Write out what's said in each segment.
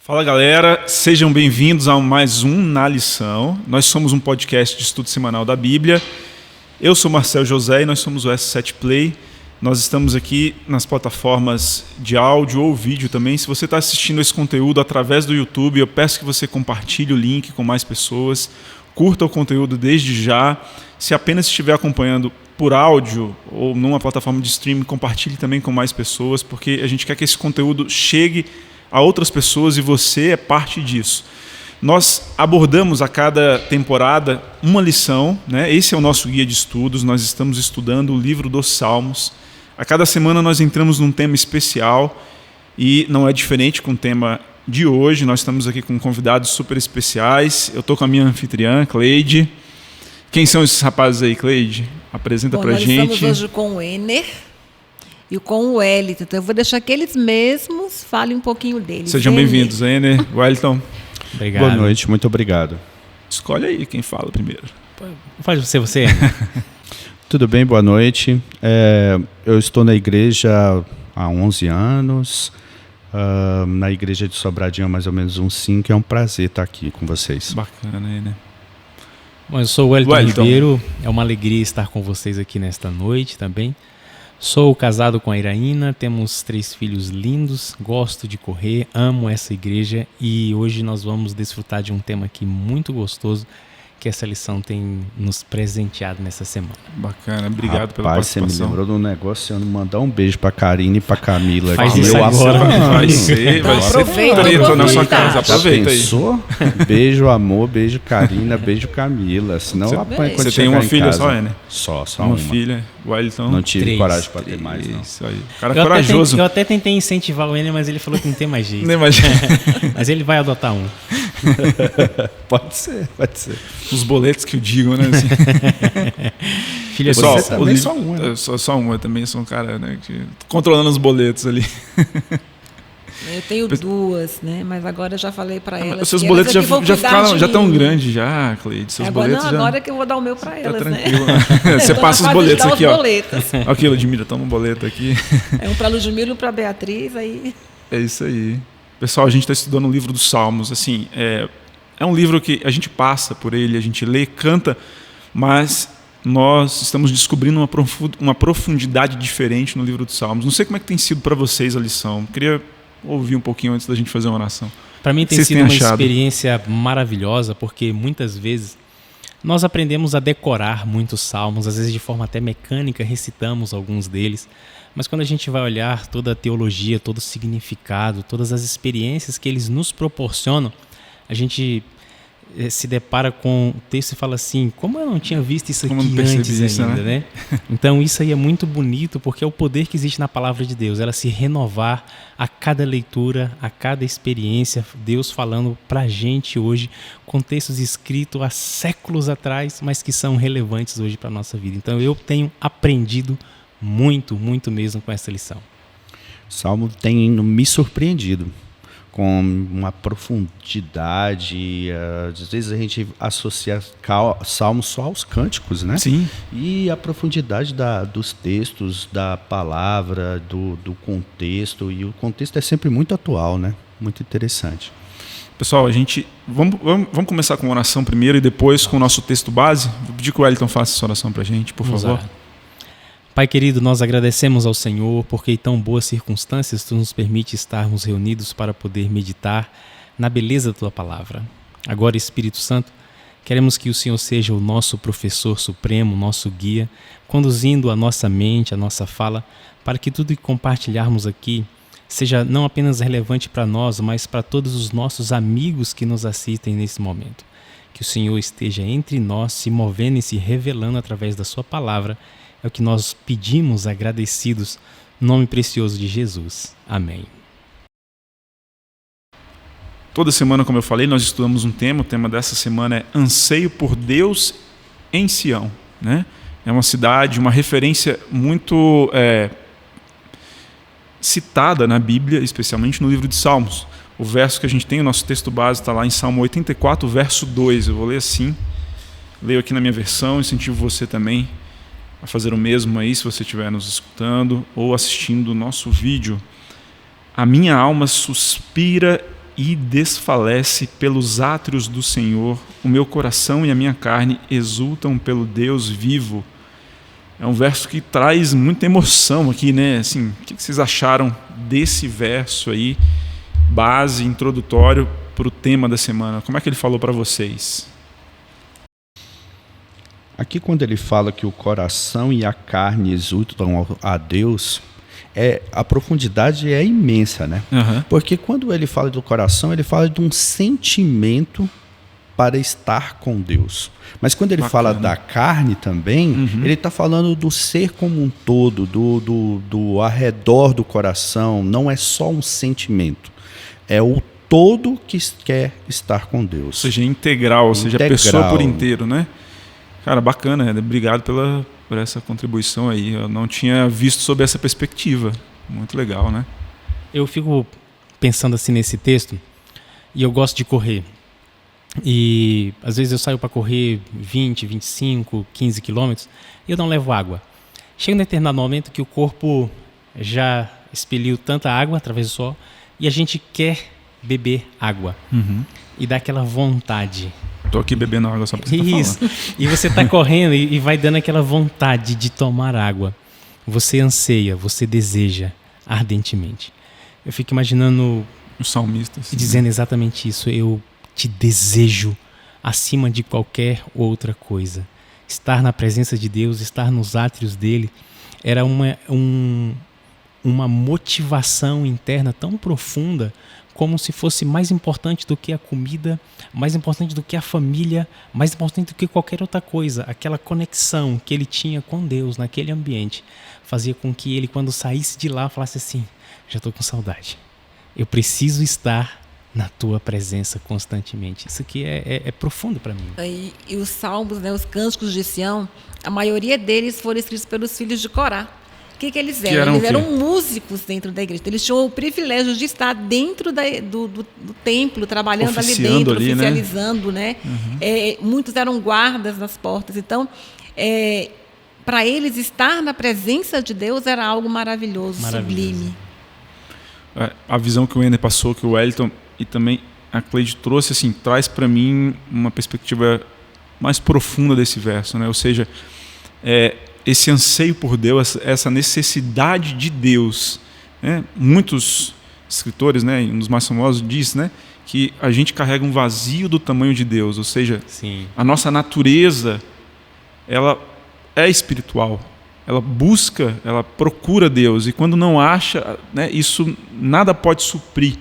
Fala galera, sejam bem-vindos a mais um Na Lição. Nós somos um podcast de estudo semanal da Bíblia. Eu sou Marcel José e nós somos o S7 Play. Nós estamos aqui nas plataformas de áudio ou vídeo também. Se você está assistindo esse conteúdo através do YouTube, eu peço que você compartilhe o link com mais pessoas, curta o conteúdo desde já. Se apenas estiver acompanhando por áudio ou numa plataforma de streaming, compartilhe também com mais pessoas, porque a gente quer que esse conteúdo chegue a outras pessoas e você é parte disso. Nós abordamos a cada temporada uma lição, né? Esse é o nosso guia de estudos, nós estamos estudando o livro dos Salmos. A cada semana nós entramos num tema especial e não é diferente com o tema de hoje. Nós estamos aqui com convidados super especiais. Eu estou com a minha anfitriã, Cleide. Quem são esses rapazes aí, Cleide? Apresenta pra gente. Nós estamos hoje com o Ener e com o Wellington. Então eu vou deixar que eles mesmos falem um pouquinho deles. Sejam bem-vindos, Ener, Wellington. Obrigado. Boa noite, muito obrigado. Escolhe aí quem fala primeiro. Faz você, Ener. Tudo bem, boa noite. Eu estou na igreja há 11 anos, na igreja de Sobradinho há mais ou menos uns 5. É um prazer estar aqui com vocês. Bacana, né? Bom, eu sou o Wellington Ribeiro, é uma alegria estar com vocês aqui nesta noite também. Sou casado com a Iraína, temos 3 filhos lindos, gosto de correr, amo essa igreja e hoje nós vamos desfrutar de um tema aqui muito gostoso que essa lição tem nos presenteado nessa semana. Bacana, obrigado pela participação. Você me lembrou de um negócio, eu não mandar um beijo pra Karine e pra Camila. Faz isso agora. Vai ser treta na sua casa, aproveita aí. Beijo amor, beijo Karina, beijo Camila, senão eu apanho quando você tem uma filha casa. Só, né? Só uma filha, o Wellington. Não tive 3. coragem pra ter mais, não. Isso aí. O cara é corajoso. Eu até tentei incentivar o Ener, mas ele falou que não tem mais jeito. Nem mais jeito. Mas ele vai adotar um. Pode ser. Os boletos que eu digo, né? Assim. Filha, pessoal, você também só uma, né? Só uma, eu também sou um cara, né? Controlando os boletos ali. Eu tenho 2, né? Mas agora eu já falei para elas. Seus boletos já estão grandes, já, Cleide. Seus boletos agora que eu vou dar o meu para elas, tranquilo, né? Você passa os boletos aqui, ó. Boletos. Aqui, Ludmila, toma um boleto aqui. É um para Ludmila e um para Beatriz, aí. É isso aí. Pessoal, a gente está estudando o livro dos Salmos. Assim, é um livro que a gente passa por ele, a gente lê, canta, mas nós estamos descobrindo uma profundidade diferente no livro dos Salmos. Não sei como é que tem sido para vocês a lição. Queria ouvir um pouquinho antes da gente fazer uma oração. Para mim tem sido uma experiência maravilhosa, porque muitas vezes nós aprendemos a decorar muitos salmos, às vezes de forma até mecânica, recitamos alguns deles, mas quando a gente vai olhar toda a teologia, todo o significado, todas as experiências que eles nos proporcionam, a gente se depara com o texto e fala assim, como eu não tinha visto isso aqui antes ainda, né? Então isso aí é muito bonito, porque é o poder que existe na palavra de Deus, ela se renovar a cada leitura, a cada experiência, Deus falando pra gente hoje, com textos escritos há séculos atrás, mas que são relevantes hoje para a nossa vida. Então eu tenho aprendido muito, muito mesmo com essa lição. O Salmo tem me surpreendido com uma profundidade, às vezes a gente associa salmos só aos cânticos, né? Sim. E a profundidade dos textos, da palavra, do contexto, e o contexto é sempre muito atual, né? Muito interessante. Pessoal, vamos começar com uma oração primeiro e depois com o nosso texto base. Vou pedir que o Wellington faça essa oração para a gente, por favor. Pai querido, nós agradecemos ao Senhor porque em tão boas circunstâncias Tu nos permite estarmos reunidos para poder meditar na beleza da Tua palavra. Agora, Espírito Santo, queremos que o Senhor seja o nosso professor supremo, nosso guia, conduzindo a nossa mente, a nossa fala, para que tudo que compartilharmos aqui seja não apenas relevante para nós, mas para todos os nossos amigos que nos assistem nesse momento. Que o Senhor esteja entre nós, se movendo e se revelando através da Sua palavra. É o que nós pedimos agradecidos, no nome precioso de Jesus. Amém. Toda semana, como eu falei, nós estudamos um tema. O tema dessa semana é Anseio por Deus em Sião, né? É uma cidade, uma referência muito citada na Bíblia, especialmente no livro de Salmos. O verso que a gente tem, o nosso texto base está lá em Salmo 84, verso 2. Eu vou ler assim. Leio aqui na minha versão, incentivo você também a fazer o mesmo aí, se você estiver nos escutando ou assistindo o nosso vídeo. A minha alma suspira e desfalece pelos átrios do Senhor. O meu coração e a minha carne exultam pelo Deus vivo. É um verso que traz muita emoção aqui, né? Assim, o que vocês acharam desse verso aí, base, introdutório para o tema da semana? Como é que ele falou para vocês? Aqui, quando ele fala que o coração e a carne exultam a Deus, a profundidade é imensa, né? Uhum. Porque quando ele fala do coração, ele fala de um sentimento para estar com Deus. Mas quando ele fala da carne também, ele está falando do ser como um todo, do arredor do coração. Não é só um sentimento, é o todo que quer estar com Deus. Ou seja, integral, ou seja, a pessoa por inteiro, né? Cara, bacana, obrigado por essa contribuição aí. Eu não tinha visto sob essa perspectiva. Muito legal, né? Eu fico pensando assim nesse texto, e eu gosto de correr. E às vezes eu saio para correr 20, 25, 15 quilômetros e eu não levo água. Chega um determinado momento que o corpo já expeliu tanta água através do sol e a gente quer beber água. E dá aquela vontade. Tô aqui bebendo água só para você Isso. E você tá correndo e vai dando aquela vontade de tomar água. Você anseia, você deseja ardentemente. Eu fico imaginando os salmistas dizendo exatamente isso. Eu te desejo acima de qualquer outra coisa. Estar na presença de Deus, estar nos átrios dele, era uma motivação interna tão profunda, como se fosse mais importante do que a comida, mais importante do que a família, mais importante do que qualquer outra coisa. Aquela conexão que ele tinha com Deus naquele ambiente fazia com que ele, quando saísse de lá, falasse assim: já estou com saudade, eu preciso estar na tua presença constantemente. Isso aqui é profundo para mim. E os salmos, né, os cânticos de Sião, a maioria deles foram escritos pelos filhos de Corá. O que eles eram? Eles eram músicos dentro da igreja. Eles tinham o privilégio de estar dentro do templo, trabalhando ali dentro, oficializando, né? Muitos eram guardas nas portas. Então, para eles, estar na presença de Deus era algo maravilhoso. Sublime. A visão que o Ender passou, que o Wellington e também a Cleide trouxe, assim, traz para mim uma perspectiva mais profunda desse verso, né? Ou seja, esse anseio por Deus, essa necessidade de Deus, né? Muitos escritores, né, um dos mais famosos diz, né, que a gente carrega um vazio do tamanho de Deus, ou seja, Sim. A nossa natureza, ela é espiritual. Ela busca, ela procura Deus, e quando não acha, né, isso nada pode suprir.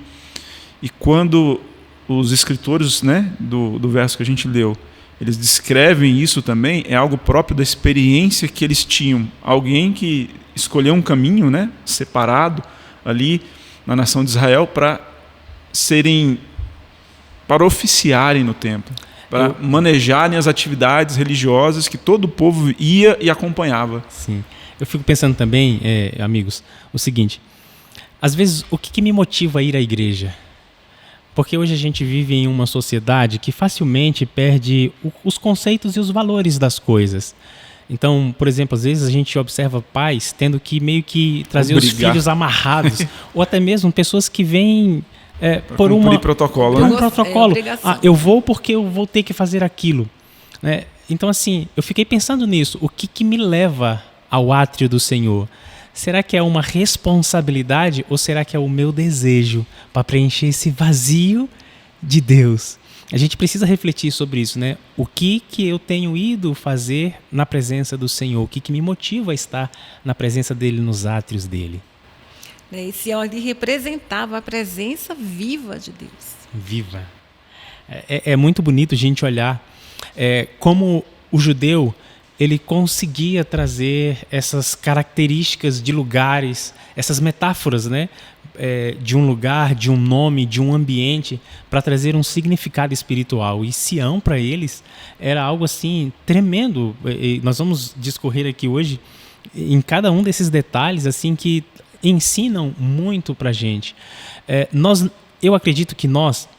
E quando os escritores, né, do verso que a gente leu, eles descrevem isso também, é algo próprio da experiência que eles tinham. Alguém que escolheu um caminho, né, separado ali na nação de Israel para oficiarem no templo, para manejarem as atividades religiosas que todo o povo ia e acompanhava. Sim. Eu fico pensando também, amigos, o seguinte: às vezes, o que me motiva a ir à igreja? Porque hoje a gente vive em uma sociedade que facilmente perde os conceitos e os valores das coisas. Então, por exemplo, às vezes a gente observa pais tendo que meio que trazer os filhos amarrados, ou até mesmo pessoas que vêm por protocolo, por né? um protocolo. Eu vou porque eu vou ter que fazer aquilo, né? Então, assim, eu fiquei pensando nisso. O que me leva ao átrio do Senhor? Será que é uma responsabilidade ou será que é o meu desejo para preencher esse vazio de Deus? A gente precisa refletir sobre isso, né? O que eu tenho ido fazer na presença do Senhor? O que me motiva a estar na presença dele, nos átrios dele? Esse ali representava a presença viva de Deus. Viva. É muito bonito a gente olhar como o judeu ele conseguia trazer essas características de lugares, essas metáforas, né? De um lugar, de um nome, de um ambiente, para trazer um significado espiritual. E Sião, para eles, era algo assim tremendo. E nós vamos discorrer aqui hoje em cada um desses detalhes assim que ensinam muito para a gente. Eu acredito que nós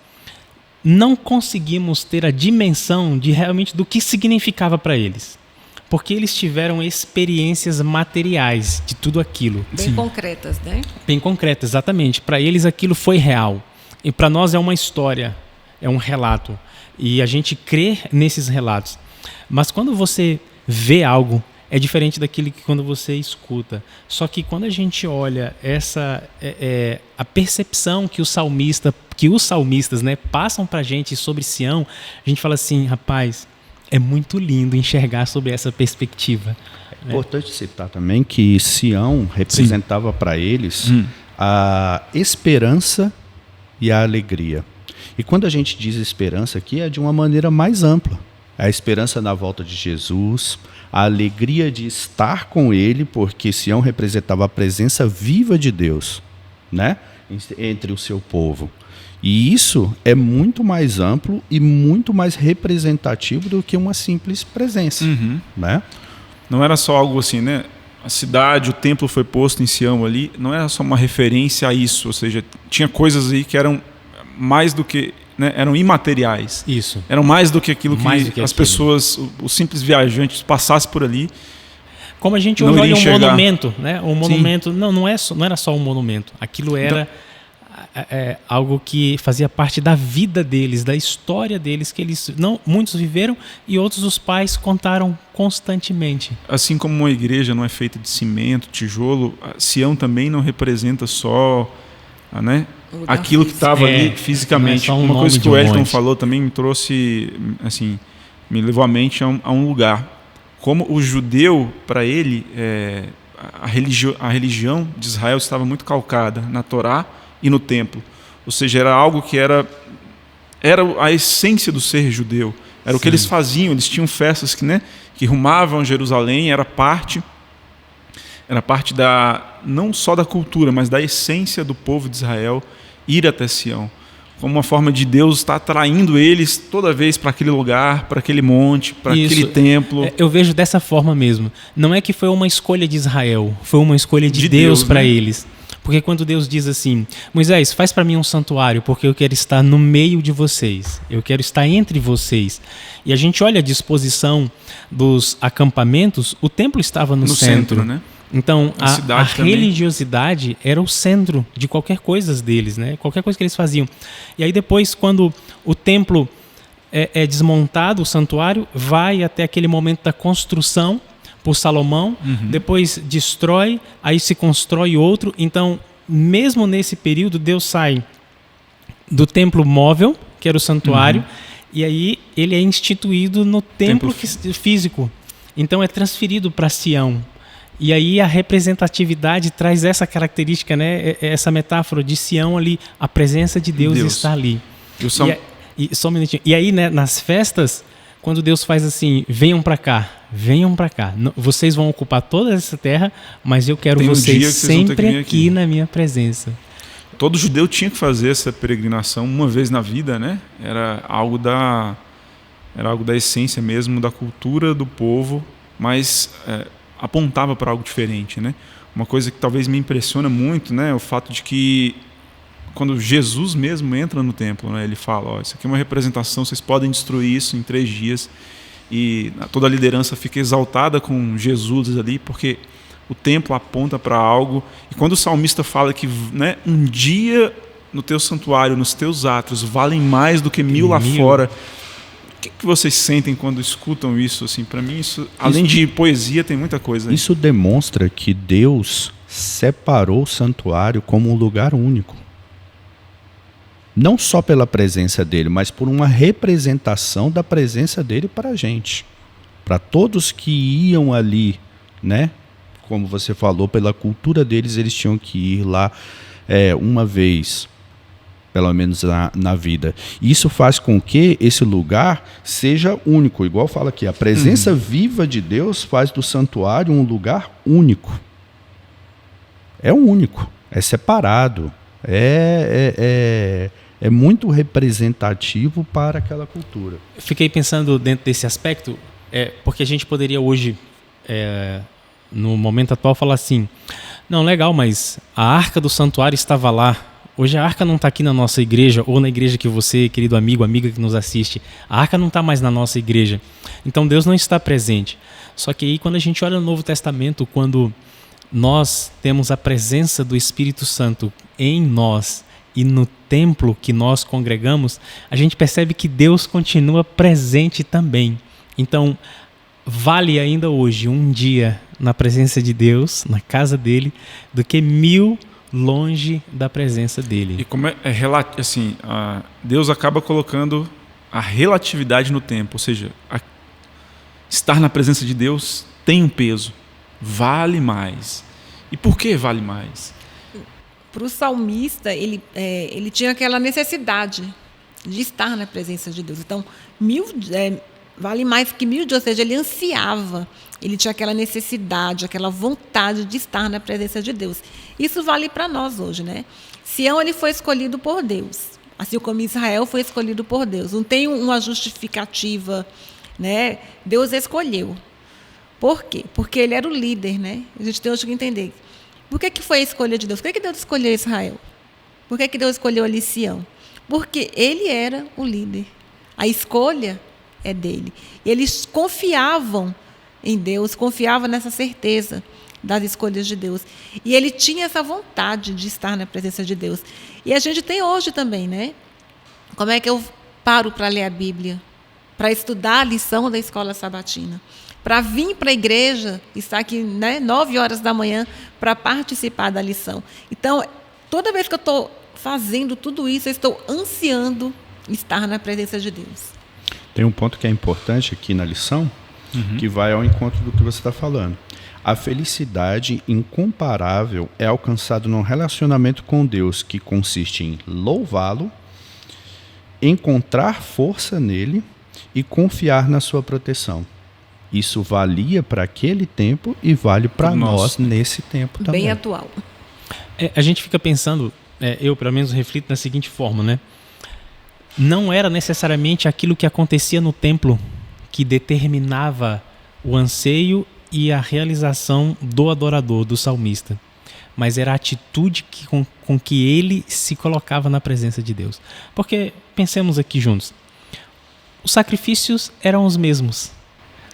não conseguimos ter a dimensão de realmente do que significava para eles. Porque eles tiveram experiências materiais de tudo aquilo. Bem concretas, né? Bem concretas, exatamente. Para eles aquilo foi real. E para nós é uma história, é um relato. E a gente crê nesses relatos. Mas quando você vê algo, é diferente daquilo que quando você escuta. Só que quando a gente olha a percepção que os salmistas, né, passam para a gente sobre Sião, a gente fala assim, rapaz, é muito lindo enxergar sobre essa perspectiva. É importante citar também que Sião representava para eles a esperança e a alegria. E quando a gente diz esperança aqui, é de uma maneira mais ampla. A esperança na volta de Jesus, a alegria de estar com Ele, porque Sião representava a presença viva de Deus, né, entre o seu povo. E isso é muito mais amplo e muito mais representativo do que uma simples presença. Né? Não era só algo assim, né? A cidade, o templo foi posto em Sião ali, não era só uma referência a isso, ou seja, tinha coisas aí que eram mais do que, né, eram imateriais. Isso. Eram mais do que aquilo que as pessoas, os simples viajantes passassem por ali. Como a gente olha um monumento, né? Um monumento, não era só um monumento. Aquilo era algo que fazia parte da vida deles, da história deles, que muitos viveram e outros os pais contaram constantemente. Assim como uma igreja não é feita de cimento, tijolo, Sião também não representa só, né, aquilo que estava ali fisicamente. Uma coisa que o Wellington falou também me trouxe, assim, me levou à mente a um lugar. Como o judeu, para ele, a religião de Israel estava muito calcada na Torá e no templo. Ou seja, era algo que era a essência do ser judeu. Era o que eles faziam. Eles tinham festas que rumavam a Jerusalém, era parte não só da cultura, mas da essência do povo de Israel ir até Sião. Como uma forma de Deus estar atraindo eles toda vez para aquele lugar, para aquele monte, para aquele templo. Eu vejo dessa forma mesmo. Não é que foi uma escolha de Israel, foi uma escolha de Deus para eles. Porque quando Deus diz assim, Moisés, faz para mim um santuário, porque eu quero estar no meio de vocês, eu quero estar entre vocês. E a gente olha a disposição dos acampamentos, o templo estava no centro, né? Então, a religiosidade era o centro de qualquer coisa deles, né? Qualquer coisa que eles faziam. E aí depois, quando o templo é desmontado, o santuário, vai até aquele momento da construção por Salomão, depois destrói, aí se constrói outro. Então, mesmo nesse período, Deus sai do templo móvel, que era o santuário, e aí ele é instituído no templo físico. Então, é transferido para Sião. E aí a representatividade traz essa característica, né? Essa metáfora de Sião ali, a presença de Deus está ali. Só um minutinho. E aí, né, nas festas, quando Deus faz assim, venham para cá. Vocês vão ocupar toda essa terra, mas eu quero vocês sempre aqui na minha presença. Todo judeu tinha que fazer essa peregrinação uma vez na vida, né? Era algo da essência mesmo, da cultura do povo, mas apontava para algo diferente, né? Uma coisa que talvez me impressiona muito, né, é o fato de que quando Jesus mesmo entra no templo, né, ele fala, isso aqui é uma representação, vocês podem destruir isso em 3 dias, e toda a liderança fica exaltada com Jesus ali, porque o templo aponta para algo. E quando o salmista fala que, né, um dia no teu santuário, nos teus átrios, valem mais do que 1000 lá fora. O que vocês sentem quando escutam isso? Assim, para mim, além de poesia, tem muita coisa aí. Isso demonstra que Deus separou o santuário como um lugar único. Não só pela presença dele, mas por uma representação da presença dele para a gente. Para todos que iam ali, né? Como você falou, pela cultura deles, eles tinham que ir lá uma vez, pelo menos na vida. Isso faz com que esse lugar seja único. Igual fala aqui, a presença viva de Deus faz do santuário um lugar único. É único, é separado, é muito representativo para aquela cultura. Fiquei pensando dentro desse aspecto, porque a gente poderia hoje, no momento atual, falar assim, não, legal, mas a arca do santuário estava lá. Hoje a arca não está aqui na nossa igreja, ou na igreja que você, querido amigo, amiga que nos assiste, a arca não está mais na nossa igreja. Então Deus não está presente. Só que aí quando a gente olha no Novo Testamento, quando nós temos a presença do Espírito Santo em nós, e no templo que nós congregamos, a gente percebe que Deus continua presente também. Então, vale ainda hoje um dia na presença de Deus, na casa dele, do que 1000 longe da presença dele. E como assim, Deus acaba colocando a relatividade no tempo, ou seja, estar na presença de Deus tem um peso, vale mais. E por que vale mais? Para o salmista, ele tinha aquela necessidade de estar na presença de Deus. Então, 1000 vale mais que 1000 dias, ou seja, ele ansiava, ele tinha aquela necessidade, aquela vontade de estar na presença de Deus. Isso vale para nós hoje, né? Sião, ele foi escolhido por Deus, assim como Israel foi escolhido por Deus. Não tem uma justificativa, né? Deus escolheu. Por quê? Porque ele era o líder, né? A gente tem hoje que entender. Por que foi a escolha de Deus? Por que Deus escolheu Israel? Por que Deus escolheu ali Sião? Porque ele era o líder. A escolha é dele. Eles confiavam em Deus, confiavam nessa certeza das escolhas de Deus. E ele tinha essa vontade de estar na presença de Deus. E a gente tem hoje também, né? Como é que eu paro para ler a Bíblia? Para estudar a lição da escola sabatina? Para vir para a igreja, estar aqui, né, 9 horas da manhã, para participar da lição. Então, toda vez que eu estou fazendo tudo isso, eu estou ansiando estar na presença de Deus. Tem um ponto que é importante aqui na lição, que vai ao encontro do que você está falando. A felicidade incomparável é alcançada num relacionamento com Deus que consiste em louvá-lo, encontrar força nele e confiar na sua proteção. Isso valia para aquele tempo e vale para nós nesse tempo também. Bem atual. A gente fica pensando, eu pelo menos reflito da seguinte forma, né? Não era necessariamente aquilo que acontecia no templo que determinava o anseio e a realização do adorador, do salmista, mas era a atitude com que ele se colocava na presença de Deus. Porque, pensemos aqui juntos, os sacrifícios eram os mesmos,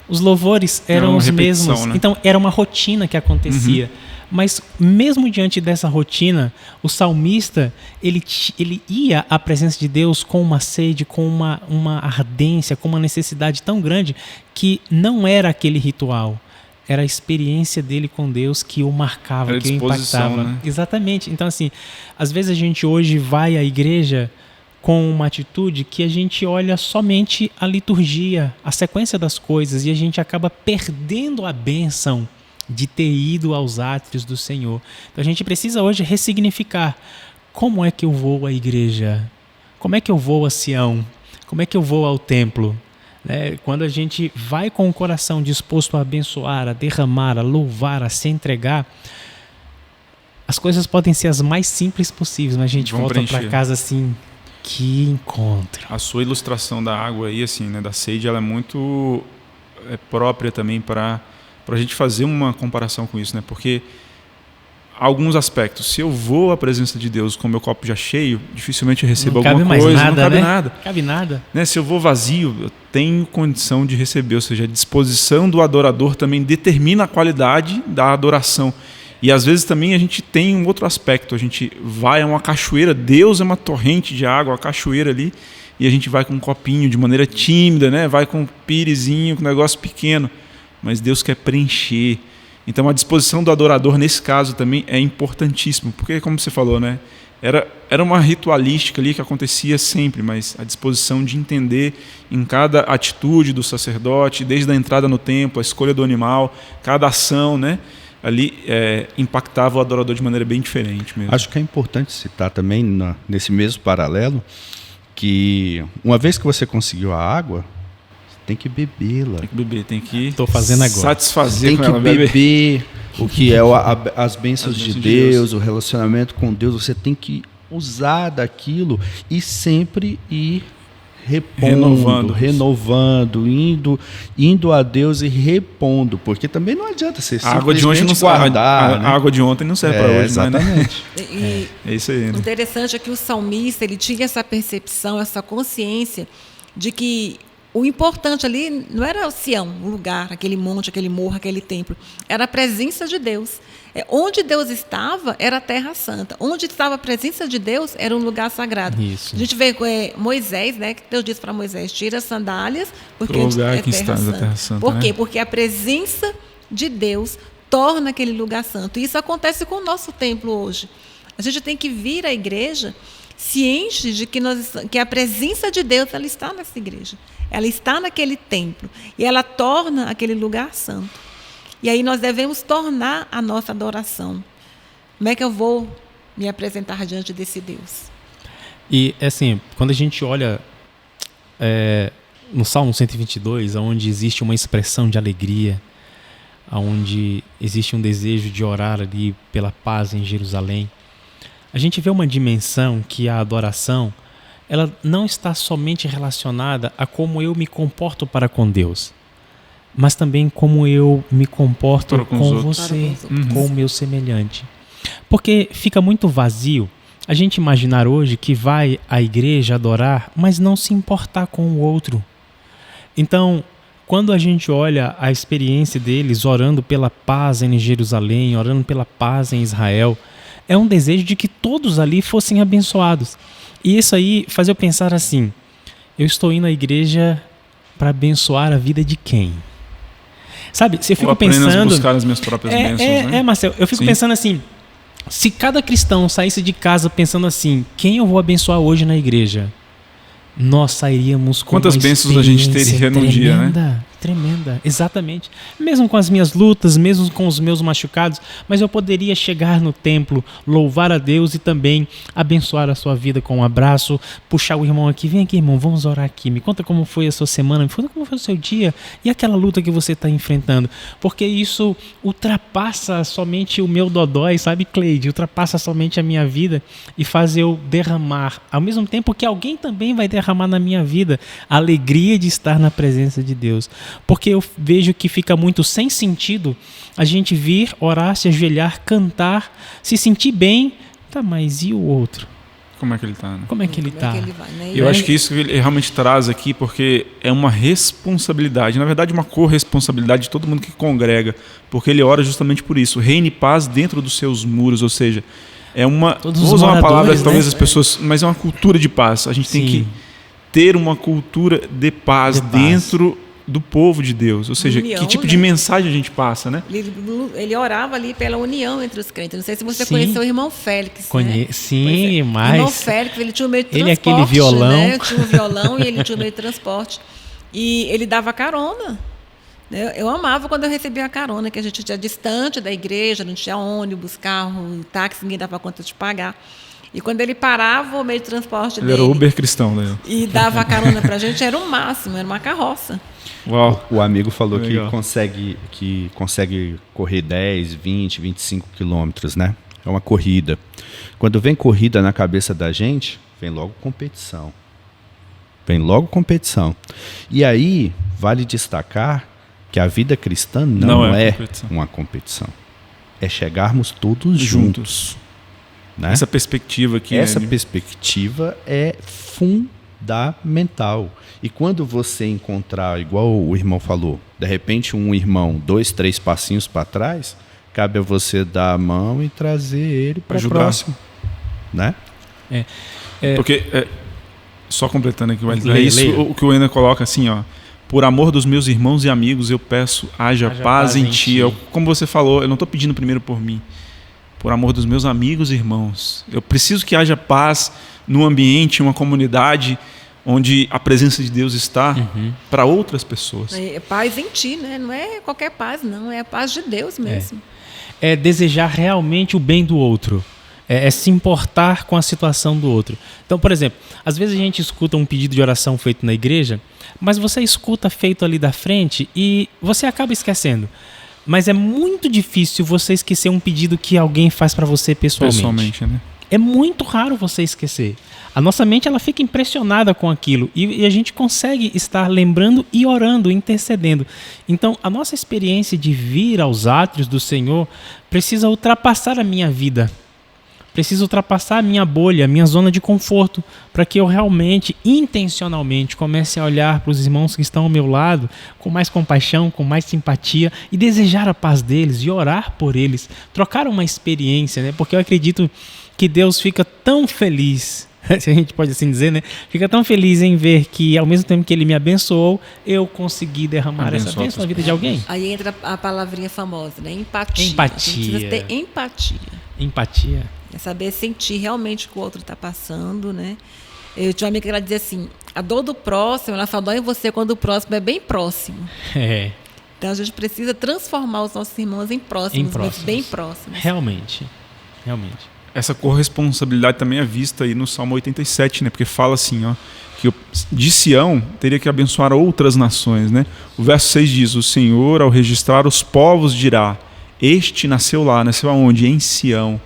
os louvores eram os mesmos, né? Então era uma rotina que acontecia. Mas mesmo diante dessa rotina, o salmista ele ia à presença de Deus com uma sede, com uma ardência, com uma necessidade tão grande que não era aquele ritual, era a experiência dele com Deus que o marcava, era que o impactava. Né? Exatamente. Então, assim, às vezes a gente hoje vai à igreja com uma atitude que a gente olha somente a liturgia, a sequência das coisas, e a gente acaba perdendo a bênção de ter ido aos átrios do Senhor. Então a gente precisa hoje ressignificar. Como é que eu vou à igreja? Como é que eu vou a Sião? Como é que eu vou ao templo? Quando a gente vai com o coração disposto a abençoar, a derramar, a louvar, a se entregar, as coisas podem ser as mais simples possíveis, mas a gente volta para casa assim, que encontro. A sua ilustração da água aí, assim, né, da sede, ela é muito própria também para a gente fazer uma comparação com isso, né? Porque alguns aspectos, se eu vou à presença de Deus com meu copo já cheio, dificilmente eu recebo alguma coisa, não cabe nada. Não cabe nada. Né? Se eu vou vazio, eu tenho condição de receber, ou seja, a disposição do adorador também determina a qualidade da adoração. E às vezes também a gente tem um outro aspecto, a gente vai a uma cachoeira, Deus é uma torrente de água, uma cachoeira ali, e a gente vai com um copinho de maneira tímida, né? Vai com um pirizinho, com um negócio pequeno, mas Deus quer preencher. Então a disposição do adorador nesse caso também é importantíssimo, porque como você falou, né? Era uma ritualística ali que acontecia sempre, mas a disposição de entender em cada atitude do sacerdote, desde a entrada no templo, a escolha do animal, cada ação, né? Ali impactava o adorador de maneira bem diferente mesmo. Acho que é importante citar também, nesse mesmo paralelo, que uma vez que você conseguiu a água, tem que bebê-la. Tem que beber, tem que Estou fazendo agora. Satisfazer tem com que ela, beber o que é as bênçãos de Deus, o relacionamento com Deus. Você tem que usar daquilo e sempre ir renovando, indo a Deus e repondo, porque também não adianta ser a água de ontem não guardar, né? A água de ontem não serve para hoje, exatamente. É isso aí. O interessante é que o salmista ele tinha essa percepção, essa consciência de que O importante ali não era o Sião, o lugar, aquele monte, aquele morro, aquele templo. Era a presença de Deus. Onde Deus estava era a Terra Santa. Onde estava a presença de Deus era um lugar sagrado. Isso. A gente vê Moisés, né, que Deus disse para Moisés, tira as sandálias, porque o lugar é que Terra está Santa. Terra Santa. Por quê? Né? Porque a presença de Deus torna aquele lugar santo. E isso acontece com o nosso templo hoje. A gente tem que vir à igreja ciente de que a presença de Deus ela está nessa igreja. Ela está naquele templo. E ela torna aquele lugar santo. E aí nós devemos tornar a nossa adoração. Como é que eu vou me apresentar diante desse Deus? E, assim, quando a gente olha no Salmo 122, onde existe uma expressão de alegria, onde existe um desejo de orar ali pela paz em Jerusalém, a gente vê uma dimensão que a adoração, ela não está somente relacionada a como eu me comporto para com Deus, mas também como eu me comporto com você, com o meu semelhante. Porque fica muito vazio a gente imaginar hoje que vai à igreja adorar, mas não se importar com o outro. Então, quando a gente olha a experiência deles orando pela paz em Jerusalém, orando pela paz em Israel, é um desejo de que todos ali fossem abençoados. E isso aí faz eu pensar assim, eu estou indo à igreja para abençoar a vida de quem? Sabe, se eu fico pensando... buscar as minhas próprias bênçãos, né? Marcelo, eu fico pensando assim, se cada cristão saísse de casa pensando assim, quem eu vou abençoar hoje na igreja? Nós sairíamos com quantas bênçãos a gente teria num dia, né? Tremenda, exatamente. Mesmo com as minhas lutas, mesmo com os meus machucados, mas eu poderia chegar no templo, louvar a Deus e também abençoar a sua vida com um abraço, puxar o irmão aqui, vem aqui irmão, vamos orar aqui, me conta como foi a sua semana, me conta como foi o seu dia e aquela luta que você está enfrentando, porque isso ultrapassa somente o meu dodói, sabe, Cleide? Ultrapassa somente a minha vida e faz eu derramar, ao mesmo tempo que alguém também vai derramar na minha vida a alegria de estar na presença de Deus. Porque eu vejo que fica muito sem sentido a gente vir, orar, se ajoelhar, cantar, se sentir bem, tá, mas e o outro? Como é que ele está? Né? Como é que ele está? Eu acho que isso ele realmente traz aqui, porque é uma responsabilidade, na verdade uma corresponsabilidade de todo mundo que congrega, porque ele ora justamente por isso, reine paz dentro dos seus muros, ou seja, é uma, vou usar uma palavra que talvez as pessoas, mas é uma cultura de paz, a gente tem que ter uma cultura de paz dentro do povo de Deus, ou seja, união, que tipo de mensagem a gente passa, né? Ele orava ali pela união entre os crentes. Não sei se você conheceu o irmão Félix, né? Sim, mas... O irmão Félix, ele tinha um meio de transporte, ele é aquele violão. Né? Tinha um violão e ele tinha um meio de transporte. E ele dava carona. Eu amava quando eu recebia a carona, que a gente tinha distante da igreja, não tinha ônibus, carro, táxi, ninguém dava conta de pagar. E quando ele parava, o meio de transporte dele... Ele era Uber cristão, né? E dava carona pra gente, era o máximo, era uma carroça. Uau. O amigo falou que consegue correr 10, 20, 25 quilômetros, né? É uma corrida. Quando vem corrida na cabeça da gente, vem logo competição. E aí, vale destacar que a vida cristã não é uma competição. É chegarmos todos juntos. Né? Essa perspectiva aqui. Essa perspectiva é fundamental. E quando você encontrar, igual o irmão falou, de repente um irmão 2, 3 passinhos para trás, cabe a você dar a mão e trazer ele para o próximo. Né? Porque, só completando aqui, o que o Ena coloca assim, ó, por amor dos meus irmãos e amigos, eu peço, haja paz em ti. Como você falou, eu não estou pedindo primeiro por mim. Por amor dos meus amigos e irmãos. Eu preciso que haja paz num ambiente, uma comunidade onde a presença de Deus está para outras pessoas. É paz em ti, né? Não é qualquer paz, não. É a paz de Deus mesmo. É desejar realmente o bem do outro. É se importar com a situação do outro. Então, por exemplo, às vezes a gente escuta um pedido de oração feito na igreja, mas você escuta feito ali da frente e você acaba esquecendo. Mas é muito difícil você esquecer um pedido que alguém faz para você pessoalmente. Né? É muito raro você esquecer. A nossa mente ela fica impressionada com aquilo e a gente consegue estar lembrando e orando, intercedendo. Então, a nossa experiência de vir aos átrios do Senhor precisa ultrapassar a minha vida. Preciso ultrapassar a minha bolha, a minha zona de conforto, para que eu realmente, intencionalmente, comece a olhar para os irmãos que estão ao meu lado com mais compaixão, com mais simpatia e desejar a paz deles e orar por eles, trocar uma experiência, né? Porque eu acredito que Deus fica tão feliz, se a gente pode assim dizer, né? Fica tão feliz em ver que, ao mesmo tempo que Ele me abençoou, eu consegui derramar essa bênção na vida de alguém. Aí entra a palavrinha famosa, né? Empatia. Empatia. A gente precisa ter empatia. Empatia. É saber sentir realmente o que o outro está passando, né? Eu tinha uma amiga que ela dizia assim, a dor do próximo, ela só dói em você quando o próximo é bem próximo. É. Então a gente precisa transformar os nossos irmãos em próximos, mas bem próximos. Realmente. Essa corresponsabilidade também é vista aí no Salmo 87, né? Porque fala assim, ó, que de Sião teria que abençoar outras nações, né? O verso 6 diz, o Senhor, ao registrar os povos, dirá, este nasceu lá, nasceu aonde? Em Sião.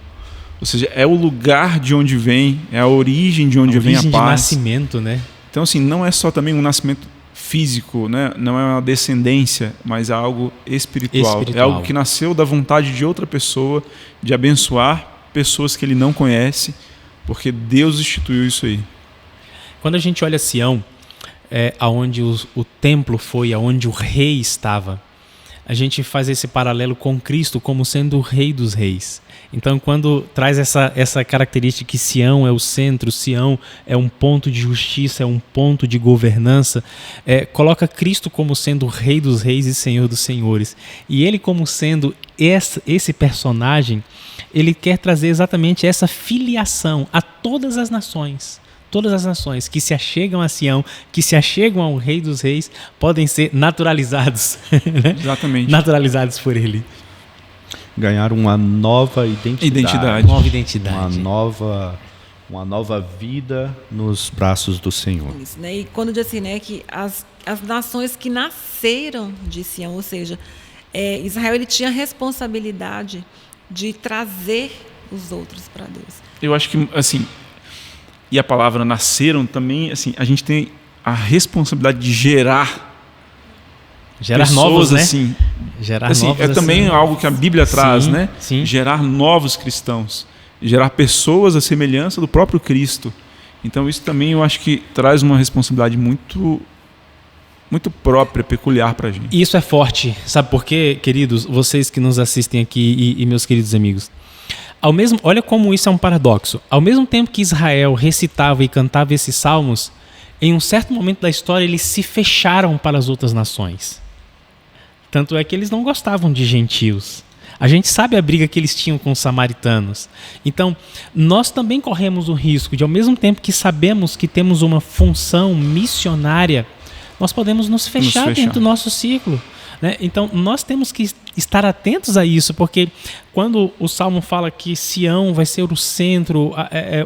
Ou seja, é o lugar de onde vem, é a origem de onde vem a paz. De nascimento, né? Então, assim, não é só também um nascimento físico, né? Não é uma descendência, mas é algo espiritual. É algo que nasceu da vontade de outra pessoa, de abençoar pessoas que ele não conhece, porque Deus instituiu isso aí. Quando a gente olha Sião, aonde o templo foi, aonde o rei estava, a gente faz esse paralelo com Cristo como sendo o Rei dos Reis. Então, quando traz essa característica que Sião é o centro, Sião é um ponto de justiça, é um ponto de governança, coloca Cristo como sendo o Rei dos Reis e Senhor dos Senhores. E ele como sendo esse personagem, ele quer trazer exatamente essa filiação a todas as nações. Todas as nações que se achegam a Sião, que se achegam ao Rei dos Reis, podem ser naturalizados. Né? Exatamente. Naturalizados por ele. Ganhar uma nova identidade. Nova identidade. Uma nova vida nos braços do Senhor. Isso, né? E quando diz assim, né, que as nações que nasceram de Sião, ou seja, Israel ele tinha a responsabilidade de trazer os outros para Deus. Eu acho que, assim, e a palavra nasceram também, assim, a gente tem a responsabilidade de gerar pessoas, novos, né? Assim, gerar assim, novos, é assim, também algo que a Bíblia traz, né? Sim. Gerar novos cristãos, gerar pessoas à semelhança do próprio Cristo. Então isso também eu acho que traz uma responsabilidade muito própria, peculiar para a gente. Isso é forte, sabe por quê, queridos? Vocês que nos assistem aqui e meus queridos amigos. Olha como isso é um paradoxo. Ao mesmo tempo que Israel recitava e cantava esses salmos, em um certo momento da história eles se fecharam para as outras nações. Tanto é que eles não gostavam de gentios. A gente sabe a briga que eles tinham com os samaritanos. Então, nós também corremos o risco de, ao mesmo tempo que sabemos que temos uma função missionária, nós podemos nos fechar dentro do nosso ciclo. Né? Então, nós temos que estar atentos a isso, porque quando o Salmo fala que Sião vai ser o centro,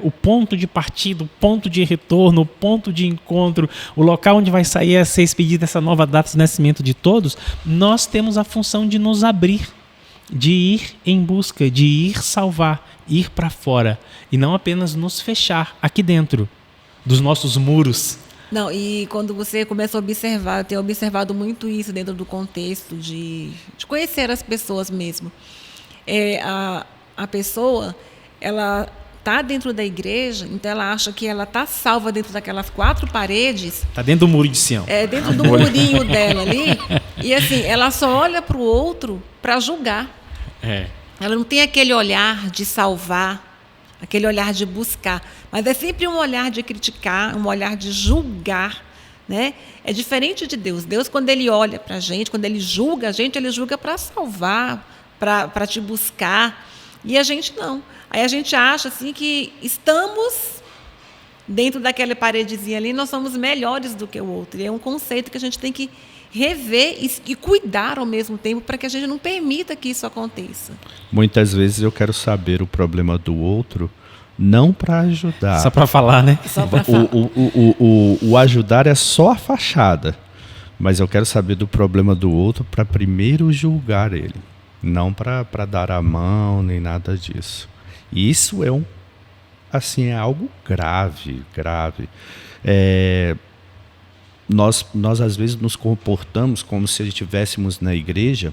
o ponto de partida, o ponto de retorno, o ponto de encontro, o local onde vai sair a ser expedida essa nova data de nascimento de todos, nós temos a função de nos abrir, de ir em busca, de ir salvar, ir para fora, e não apenas nos fechar aqui dentro dos nossos muros. Não, e quando você começa a observar, eu tenho observado muito isso dentro do contexto de conhecer as pessoas mesmo. A pessoa, ela está dentro da igreja, então ela acha que ela está salva dentro daquelas 4 paredes. Está dentro do muro de Sião. Dentro do murinho dela ali. E assim, ela só olha para o outro para julgar. Ela não tem aquele olhar de salvar, aquele olhar de buscar, mas é sempre um olhar de criticar, um olhar de julgar, né? É diferente de Deus. Deus, quando Ele olha para a gente, quando Ele julga a gente, Ele julga para salvar, para te buscar, e a gente não. Aí a gente acha assim que estamos dentro daquela paredezinha ali, nós somos melhores do que o outro. E é um conceito que a gente tem que rever e cuidar ao mesmo tempo para que a gente não permita que isso aconteça. Muitas vezes eu quero saber o problema do outro, não para ajudar. Só para falar, né? Só para falar. O ajudar é só a fachada, mas eu quero saber do problema do outro para primeiro julgar ele, não para dar a mão nem nada disso. E isso é é algo grave. Nós às vezes nos comportamos como se estivéssemos na igreja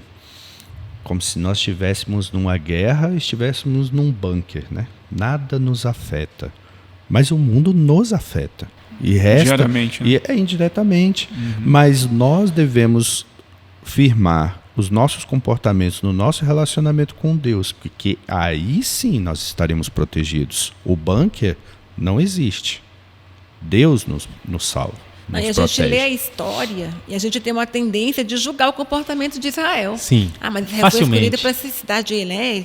como se nós estivéssemos numa guerra, estivéssemos num bunker, né? Nada nos afeta, mas o mundo nos afeta. E resta, indiretamente, né? E indiretamente. Mas nós devemos firmar os nossos comportamentos no nosso relacionamento com Deus, porque aí sim nós estaremos protegidos. O bunker não existe. Deus nos salva. Aí a gente lê a história e a gente tem uma tendência de julgar o comportamento de Israel. Sim. Mas Israel foi escolhida para essa cidade, né?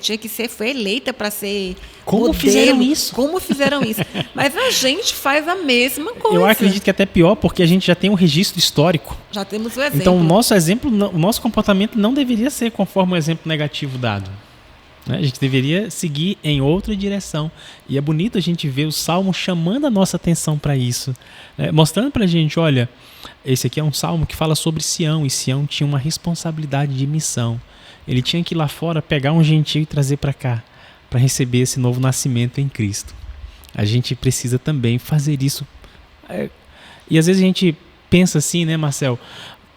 Foi eleita para ser Como modelo. fizeram isso? Como fizeram isso? Mas a gente faz a mesma coisa. Eu acredito que é até pior, porque a gente já tem um registro histórico. Já temos o exemplo. Então o nosso comportamento não deveria ser conforme o exemplo negativo dado. A gente deveria seguir em outra direção. E é bonito a gente ver o Salmo chamando a nossa atenção para isso, né? Mostrando para a gente, olha, esse aqui é um Salmo que fala sobre Sião, e Sião tinha uma responsabilidade de missão. Ele tinha que ir lá fora, pegar um gentio e trazer para cá, para receber esse novo nascimento em Cristo. A gente precisa também fazer isso. E às vezes a gente pensa assim, né, Marcel?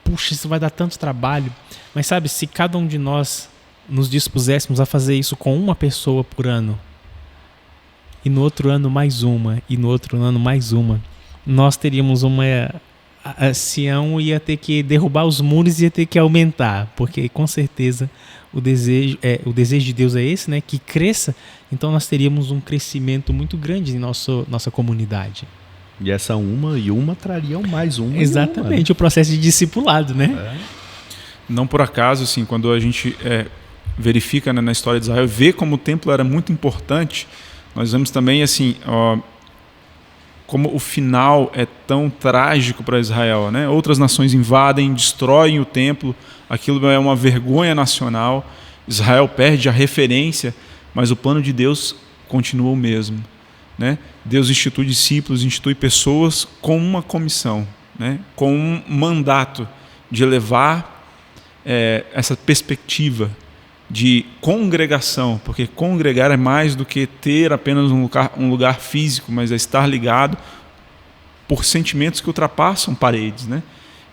Puxa, isso vai dar tanto trabalho. Mas sabe, se cada um de nós nos dispuséssemos a fazer isso com uma pessoa por ano, e no outro ano mais uma, e no outro ano mais uma, nós teríamos a Sião ia ter que derrubar os muros e ia ter que aumentar, porque com certeza o desejo de Deus é esse, né? Que cresça. Então nós teríamos um crescimento muito grande em nossa comunidade. E essa uma trariam mais uma. Exatamente, o processo de discipulado, né? Não por acaso, assim, quando a gente verifica, né, na história de Israel, vê como o templo era muito importante, nós vemos também assim, como o final é tão trágico para Israel, né? Outras nações invadem, destroem o templo, aquilo é uma vergonha nacional, Israel perde a referência, mas o plano de Deus continua o mesmo, né? Deus institui discípulos, institui pessoas com uma comissão, né? Com um mandato de levar essa perspectiva de congregação, porque congregar é mais do que ter apenas um lugar físico, mas é estar ligado por sentimentos que ultrapassam paredes, né?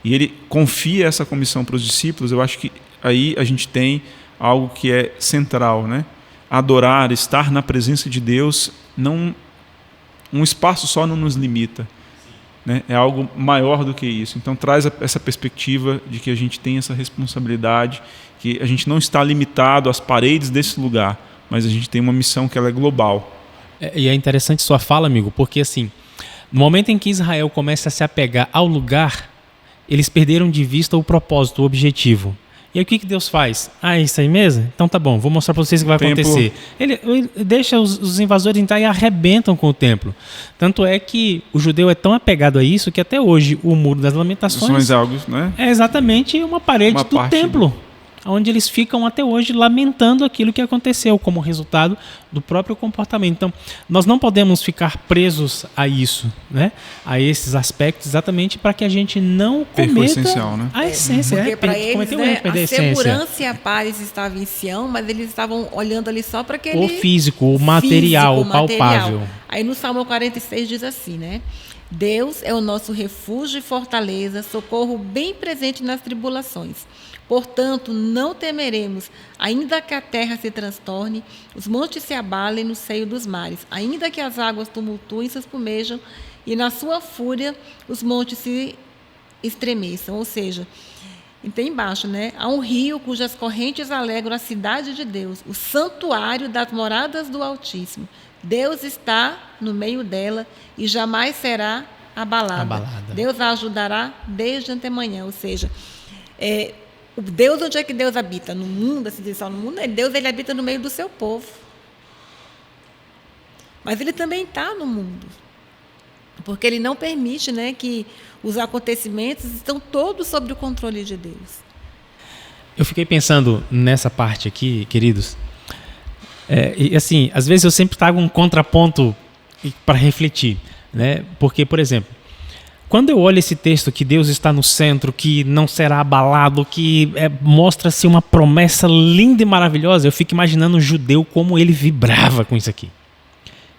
E ele confia essa comissão para os discípulos. Eu acho que aí a gente tem algo que é central, né? Adorar, estar na presença de Deus, um espaço só não nos limita, né? É algo maior do que isso. Então traz essa perspectiva de que a gente tem essa responsabilidade, que a gente não está limitado às paredes desse lugar, mas a gente tem uma missão que ela é global. E é interessante sua fala, amigo, porque assim, no momento em que Israel começa a se apegar ao lugar, eles perderam de vista o propósito, o objetivo. E aí o que Deus faz? Isso aí mesmo? Então tá bom, vou mostrar para vocês o que vai acontecer. Ele deixa os invasores entrar e arrebentam com o templo. Tanto é que o judeu é tão apegado a isso que até hoje o Muro das Lamentações né? É exatamente uma parede do templo, onde eles ficam até hoje lamentando aquilo que aconteceu como resultado do próprio comportamento. Então, nós não podemos ficar presos a isso, né? A esses aspectos, exatamente para que a gente não cometa essencial, né? A essência. Porque para eles, né, a segurança e a paz estavam em Sião, mas eles estavam olhando ali só para aquele... O físico, o material, o palpável. Aí no Salmo 46 diz assim, né? Deus é o nosso refúgio e fortaleza, socorro bem presente nas tribulações. Portanto, não temeremos, ainda que a terra se transtorne, os montes se abalem no seio dos mares, ainda que as águas tumultuem e se espumejam, e na sua fúria os montes se estremeçam. Ou seja, tem embaixo, né? Há um rio cujas correntes alegram a cidade de Deus, o santuário das moradas do Altíssimo. Deus está no meio dela e jamais será abalada. Deus a ajudará desde antemanhã. Ou seja, o Deus, onde é que Deus habita? No mundo, assim, no mundo, Deus, ele habita no meio do seu povo. Mas ele também está no mundo. Porque ele não permite, né, que os acontecimentos estão todos sob o controle de Deus. Eu fiquei pensando nessa parte aqui, queridos. E assim, às vezes eu sempre trago um contraponto para refletir, né? Porque, por exemplo, quando eu olho esse texto que Deus está no centro, que não será abalado, que mostra-se uma promessa linda e maravilhosa, eu fico imaginando o judeu como ele vibrava com isso aqui.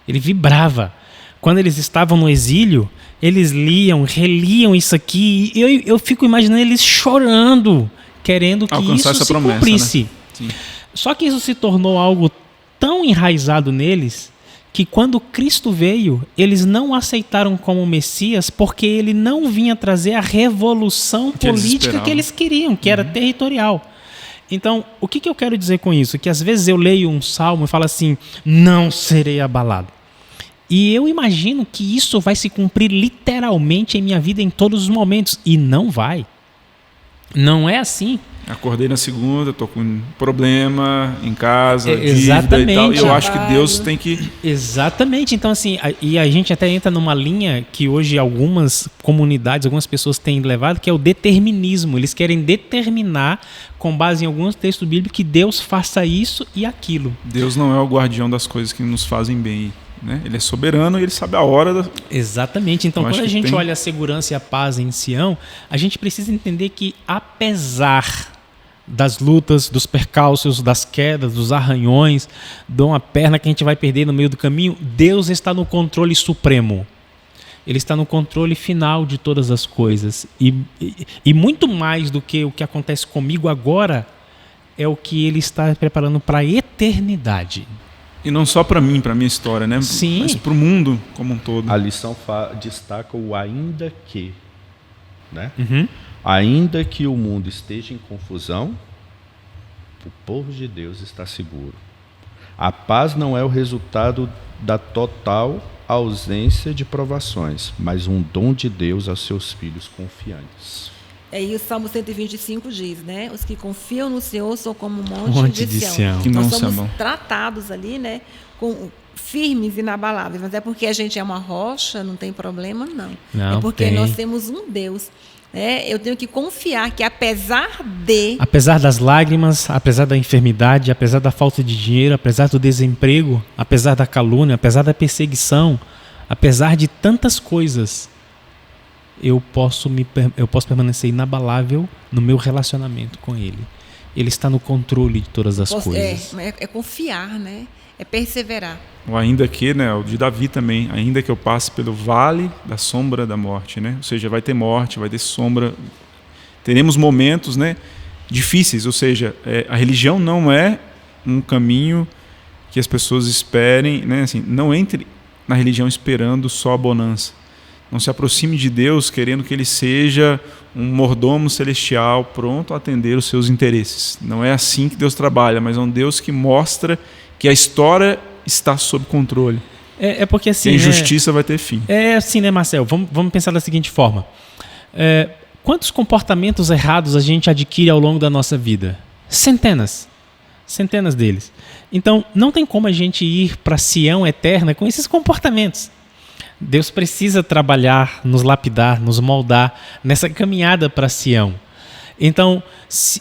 Ele vibrava. Quando eles estavam no exílio, eles reliam isso aqui, e eu fico imaginando eles chorando, querendo que alcançar isso essa se promessa, cumprisse. né? Sim. Só que isso se tornou algo tão enraizado neles que quando Cristo veio, eles não o aceitaram como Messias porque ele não vinha trazer a revolução política que eles queriam, que era territorial. Então, o que eu quero dizer com isso? Que às vezes eu leio um salmo e falo assim, não serei abalado. E eu imagino que isso vai se cumprir literalmente em minha vida em todos os momentos. E não vai. Não é assim. Acordei na segunda, estou com um problema em casa, exatamente. Dívida e tal. Eu acho que Deus tem que... Exatamente. Então, assim, e a gente até entra numa linha que hoje algumas comunidades, algumas pessoas têm levado, que é o determinismo. Eles querem determinar, com base em alguns textos bíblicos, que Deus faça isso e aquilo. Deus não é o guardião das coisas que nos fazem bem, né? Ele é soberano e ele sabe a hora Exatamente. Então, quando a gente olha a segurança e a paz em Sião, a gente precisa entender que, apesar das lutas, dos percalços, das quedas, dos arranhões, de uma perna que a gente vai perder no meio do caminho, Deus está no controle supremo. Ele está no controle final de todas as coisas. E muito mais do que o que acontece comigo agora, é o que Ele está preparando para a eternidade. E não só para mim, para a minha história, né? Sim. Mas para o mundo como um todo. A lição destaca o ainda que, né? Uhum. Ainda que o mundo esteja em confusão, o povo de Deus está seguro. A paz não é o resultado da total ausência de provações, mas um dom de Deus aos seus filhos confiantes. E o Salmo 125 diz, né? Os que confiam no Senhor são como um monte de Sião. Que Nós não somos tratados ali, né? Firmes e inabaláveis. Mas é porque a gente é uma rocha, não tem problema, não. Não é porque tem. nós temos um Deus. Eu tenho que confiar que apesar das lágrimas, apesar da enfermidade, apesar da falta de dinheiro, apesar do desemprego, apesar da calúnia, apesar da perseguição, apesar de tantas coisas, eu posso permanecer inabalável no meu relacionamento com Ele. Ele está no controle de todas as coisas. É confiar, né? É perseverar. O ainda que, né, o de Davi também, ainda que eu passe pelo vale da sombra da morte, né? Ou seja, vai ter morte, vai ter sombra, teremos momentos, né, difíceis, ou seja, a religião não é um caminho que as pessoas esperem, né, assim, não entre na religião esperando só a bonança. Não se aproxime de Deus querendo que Ele seja um mordomo celestial pronto a atender os seus interesses. Não é assim que Deus trabalha, mas é um Deus que mostra que a história está sob controle. É porque assim... a injustiça vai ter fim. É assim, né, Marcel? Vamos pensar da seguinte forma. Quantos comportamentos errados a gente adquire ao longo da nossa vida? Centenas deles. Então, não tem como a gente ir para Sião eterna com esses comportamentos. Deus precisa trabalhar, nos lapidar, nos moldar nessa caminhada para Sião. Então,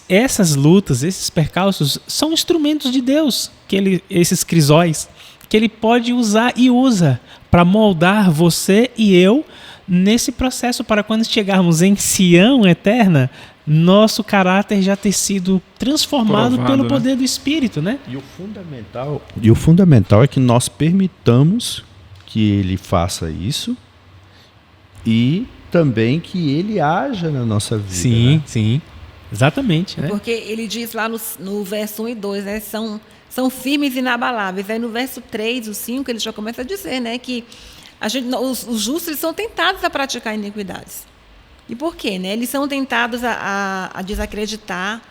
essas lutas, esses percalços, são instrumentos de Deus, esses crisóis, que Ele pode usar e usa para moldar você e eu nesse processo, para quando chegarmos em Sião eterna, nosso caráter já ter sido transformado pelo poder do Espírito, né? E o fundamental é que nós permitamos que Ele faça isso e também que Ele haja na nossa vida. Sim, né? Sim. Exatamente. Né? Porque Ele diz lá no verso 1 e 2, né? São firmes e inabaláveis. Aí no verso 3, o 5, ele já começa a dizer, né? Que os justos eles são tentados a praticar iniquidades. E por quê? Né? Eles são tentados a desacreditar,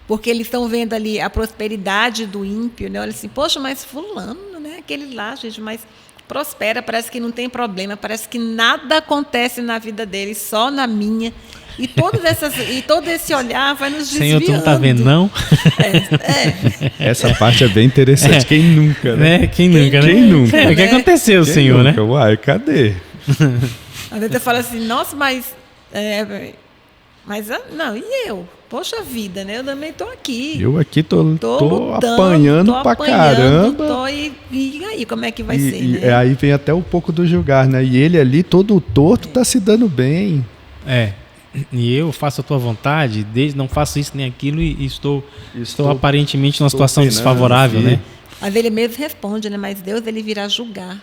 porque eles estão vendo ali a prosperidade do ímpio. Né? Olha assim, poxa, mas fulano, né? Aquele lá, gente, mas prospera, parece que não tem problema, parece que nada acontece na vida dele, só na minha. E todo esse olhar vai nos desviando. Senhor, tu não está vendo, não? Essa parte é bem interessante. Quem nunca, né? Quem nunca, né? Quem nunca? O que aconteceu, Quem Senhor, nunca? né? Uai, cadê? Às vezes eu falo assim, nossa, mas não, e eu? Poxa vida, né? Eu também estou aqui. Eu aqui tô lutando, apanhando pra caramba. E aí, como é que vai ser? Né? Aí vem até um pouco do julgar, né? E ele ali, todo torto, tá se dando bem. E eu faço a tua vontade, não faço isso nem aquilo e estou aparentemente numa situação desfavorável, né? Mas ele mesmo responde, né? Mas Deus, ele virá julgar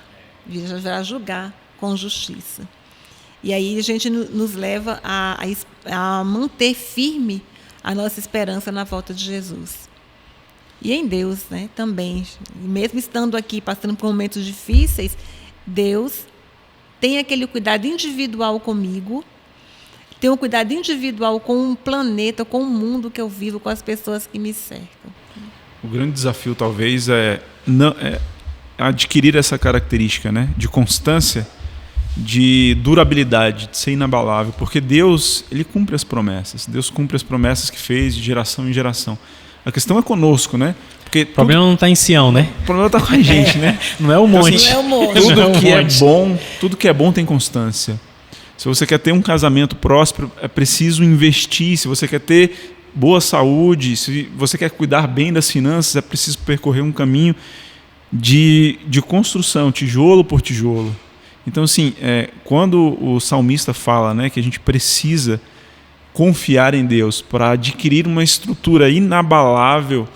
com justiça. E aí a gente nos leva a manter firme a nossa esperança na volta de Jesus. e em Deus, né, também. E mesmo estando aqui, passando por momentos difíceis, Deus tem aquele cuidado individual comigo, tem um cuidado individual com o planeta, com o mundo que eu vivo, com as pessoas que me cercam. O grande desafio, talvez, é adquirir essa característica, né, de constância, de durabilidade, de ser inabalável, porque Deus, ele cumpre as promessas. Deus cumpre as promessas que fez de geração em geração. A questão é conosco, né? Porque o problema não está em Sião, né? O problema está com a gente, né? Não é o monte. Não é o monte. Tudo que é bom tem constância. Se você quer ter um casamento próspero, é preciso investir. Se você quer ter boa saúde, se você quer cuidar bem das finanças, é preciso percorrer um caminho de construção, tijolo por tijolo. Então, assim, quando o salmista fala, né, que a gente precisa confiar em Deus para adquirir uma estrutura inabalável,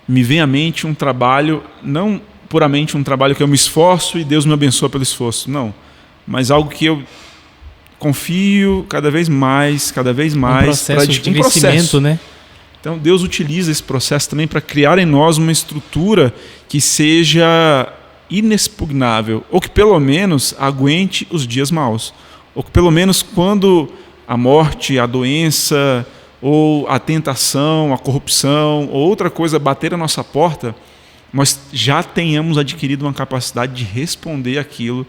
me vem à mente um trabalho, não puramente um trabalho que eu me esforço e Deus me abençoa pelo esforço, não, mas algo que eu confio cada vez mais um processo de crescimento, né? Então Deus utiliza esse processo também para criar em nós uma estrutura que seja inexpugnável, ou que pelo menos aguente os dias maus, ou que pelo menos quando a morte, a doença, ou a tentação, a corrupção, ou outra coisa bater a nossa porta, nós já tenhamos adquirido uma capacidade de responder aquilo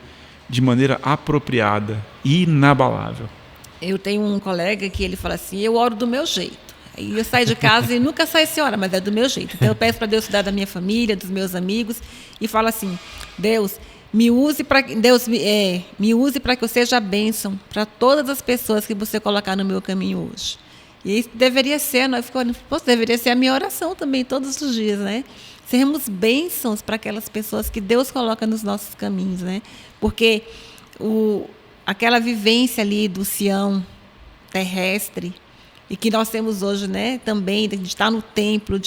de maneira apropriada, inabalável. Eu tenho um colega que ele fala assim, eu oro do meu jeito. E eu saio de casa e nunca saio sem orar, mas é do meu jeito. Então eu peço para Deus cuidar da minha família, dos meus amigos, e falo assim, Deus, me use para que eu seja a bênção para todas as pessoas que você colocar no meu caminho hoje. E isso deveria ser, deveria ser a minha oração também, todos os dias, né? Sermos bênçãos para aquelas pessoas que Deus coloca nos nossos caminhos, né? Porque aquela vivência ali do Sião terrestre, e que nós temos hoje, né, também, de estar no templo,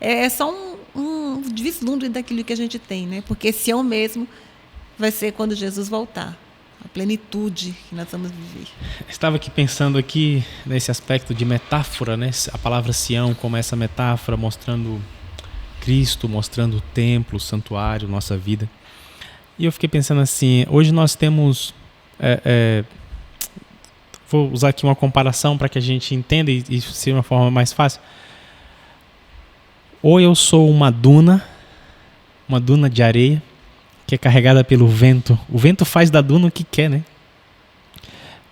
é só um vislumbre daquilo que a gente tem, né? Porque Sião mesmo vai ser quando Jesus voltar, a plenitude que nós vamos viver. Estava aqui pensando aqui nesse aspecto de metáfora, né? A palavra Sião como essa metáfora mostrando Cristo, mostrando o templo, o santuário, nossa vida. E eu fiquei pensando assim, hoje nós temos... vou usar aqui uma comparação para que a gente entenda e seja uma forma mais fácil. Ou eu sou uma duna de areia, que é carregada pelo vento. O vento faz da duna o que quer, né?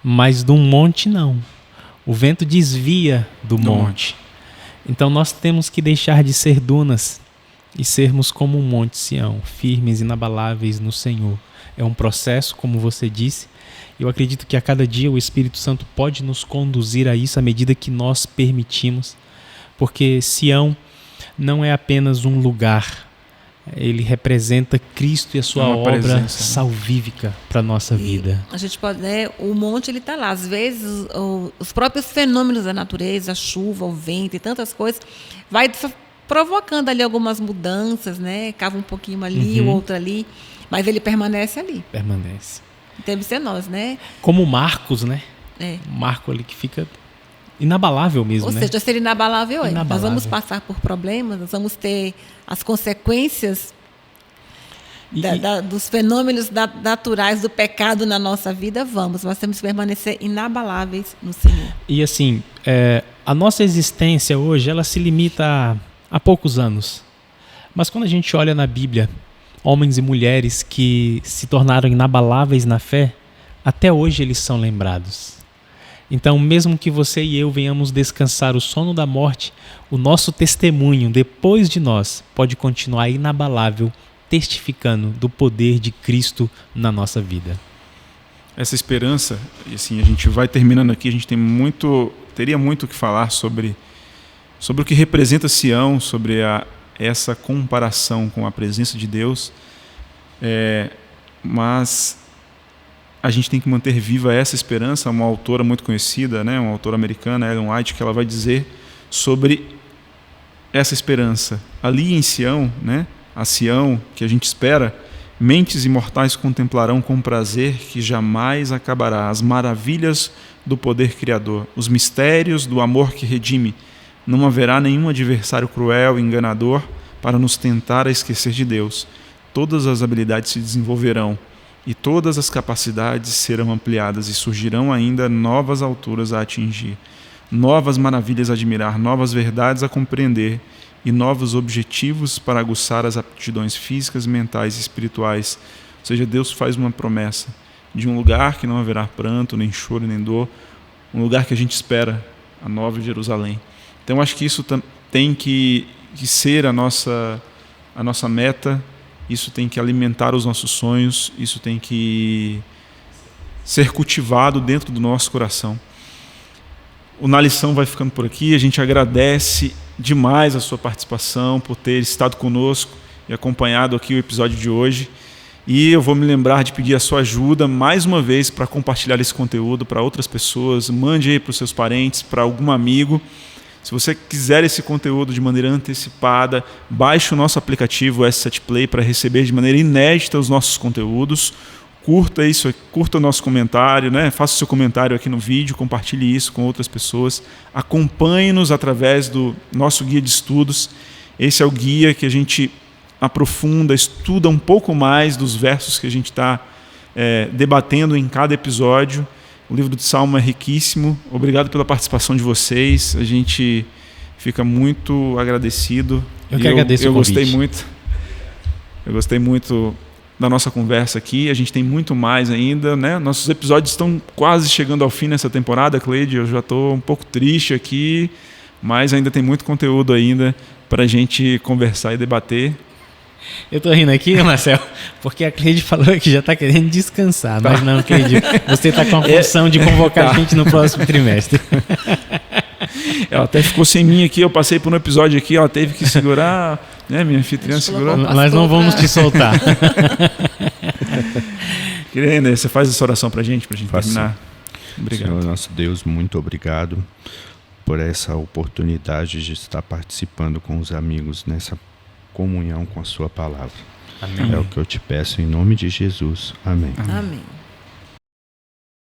Mas de um monte, não. O vento desvia do monte. Então nós temos que deixar de ser dunas e sermos como um monte Sião, firmes, inabaláveis no Senhor. É um processo, como você disse. Eu acredito que a cada dia o Espírito Santo pode nos conduzir a isso à medida que nós permitimos, porque Sião não é apenas um lugar, ele representa Cristo e a sua obra presença, salvífica para a nossa vida. A gente pode, né, o monte ele está lá, às vezes os próprios fenômenos da natureza, a chuva, o vento e tantas coisas, vai provocando ali algumas mudanças, né? Cava um pouquinho ali, o outro ali, mas ele permanece ali. Permanece. Deve ser nós, né? Como Marcos, né? O Marco ali que fica inabalável mesmo, né? Ou seja, ser inabalável é. Nós vamos passar por problemas, nós vamos ter as consequências dos fenômenos naturais do pecado na nossa vida, nós temos que permanecer inabaláveis no Senhor. E assim, a nossa existência hoje, ela se limita a poucos anos. Mas quando a gente olha na Bíblia, homens e mulheres que se tornaram inabaláveis na fé, até hoje eles são lembrados. Então, mesmo que você e eu venhamos descansar o sono da morte, o nosso testemunho, depois de nós, pode continuar inabalável, testificando do poder de Cristo na nossa vida. Essa esperança, e assim, a gente vai terminando aqui, a gente teria muito o que falar sobre o que representa Sião, sobre essa comparação com a presença de Deus, mas a gente tem que manter viva essa esperança. Uma autora muito conhecida, né, uma autora americana, Ellen White, que ela vai dizer sobre essa esperança. Ali em Sião, né, a Sião que a gente espera, mentes imortais contemplarão com prazer que jamais acabará as maravilhas do poder criador, os mistérios do amor que redime, Não haverá nenhum adversário cruel e enganador para nos tentar a esquecer de Deus. Todas as habilidades se desenvolverão e todas as capacidades serão ampliadas e surgirão ainda novas alturas a atingir, novas maravilhas a admirar, novas verdades a compreender e novos objetivos para aguçar as aptidões físicas, mentais e espirituais. Ou seja, Deus faz uma promessa de um lugar que não haverá pranto, nem choro, nem dor, um lugar que a gente espera, a Nova Jerusalém. Então, acho que isso tem que ser a nossa meta, isso tem que alimentar os nossos sonhos, isso tem que ser cultivado dentro do nosso coração. O Na Lição vai ficando por aqui. A gente agradece demais a sua participação, por ter estado conosco e acompanhado aqui o episódio de hoje. E eu vou me lembrar de pedir a sua ajuda mais uma vez para compartilhar esse conteúdo para outras pessoas. Mande aí para os seus parentes, para algum amigo. Se você quiser esse conteúdo de maneira antecipada, baixe o nosso aplicativo S7 Play para receber de maneira inédita os nossos conteúdos. Curta isso, curta o nosso comentário, né? Faça o seu comentário aqui no vídeo, compartilhe isso com outras pessoas. Acompanhe-nos através do nosso guia de estudos. Esse é o guia que a gente aprofunda, estuda um pouco mais dos versos que a gente está debatendo em cada episódio. O livro do Salmo é riquíssimo. Obrigado pela participação de vocês. A gente fica muito agradecido. Eu que agradeço o convite. Eu gostei muito da nossa conversa aqui. A gente tem muito mais ainda, né? Nossos episódios estão quase chegando ao fim nessa temporada, Cleide. Eu já estou um pouco triste aqui, mas ainda tem muito conteúdo ainda para a gente conversar e debater. Eu tô rindo aqui, Marcelo, porque a Cleide falou que já tá querendo descansar. Tá. Mas não, Cleide, você tá com a função de convocar a gente no próximo trimestre. Ela até ficou sem mim aqui, eu passei por um episódio aqui, ela teve que segurar, né? Minha anfitriã segurou. Nós não vamos te soltar. Querendo, você faz essa oração pra gente terminar. Obrigado. Senhor nosso Deus, muito obrigado por essa oportunidade de estar participando com os amigos nessa comunhão com a sua palavra. Amém. É o que eu te peço em nome de Jesus. Amém. Amém.